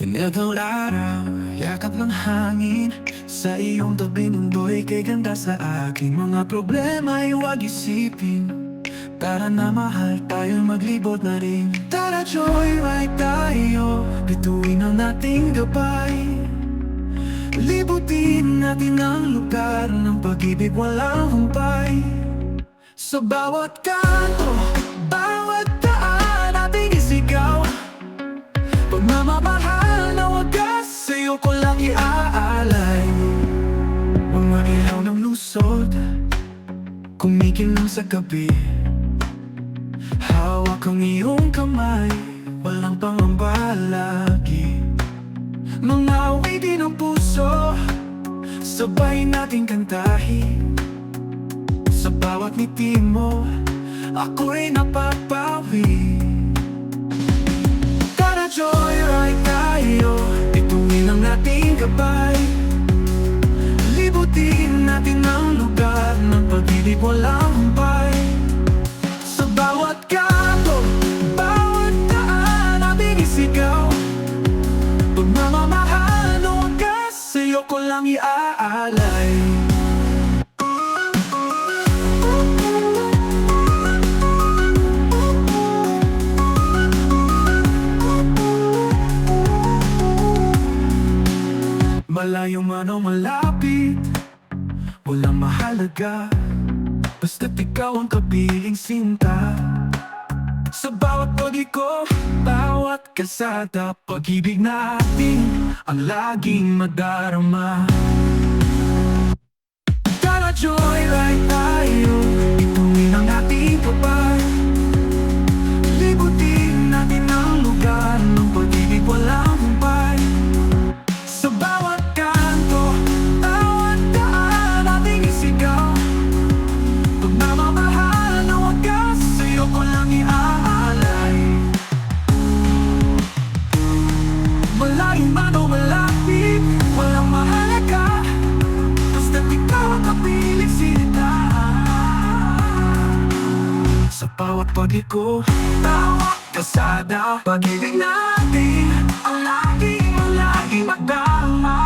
Inegong araw, yakap ng hangin. Sa iyong tabi mundo'y kay ganda sa akin. Mga problema ay huwag isipin. Tara na mahal, tayo'y maglibot na rin. Tara joyride tayo, bituin ang ating gabay. Libutin natin ang lugar ng pag-ibig walang humpay. Sa bawat kanto, bawat daan ating isigaw. Pagmamahal na wagas, sa'yo ko lang iaalay. Mga ilaw ng lusod, kumikinang sa gabi. Hawak ang iyong kamay, walang pangambalagi. Mga awitin ng puso, sabay nating kantahin. Sa bawat ngiti mo, ako'y napapawi. Tara joyride tayo, bituin ang ating gabay. Libutin natin ang lugar ng pag-ibig walang humpay. Sa bawat kanto, bawat daan ating isigaw. Pagmamahal na wagas, sa'yo ko lang iaalay. Malayo man o malapit, walang mahalaga, basta't ikaw ang kapiling sinta. Sa bawat pag-iko, bawat kalsada, pag-ibig natin ang laging madarama. Tara joyride tayo, bituin ang ating gabay. Libutin natin ang lugar ng pag-ibig walang humpay. Sa bawat kanto, bawat daan ating isigaw. Pagmamahal na wagas, sa'yo ko lang iaalay. Malayo man o malapit, walang mahalaga, basta't ikaw ang kapiling sinta. Sa bawat pag-iko, bawat kalsada, pag-ibig natin ang laging magdama.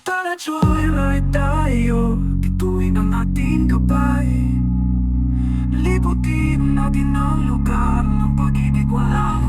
Tara joyride tayo, bituin ang ating gabay. Libutin natin ang lugar ng pag-ibig walang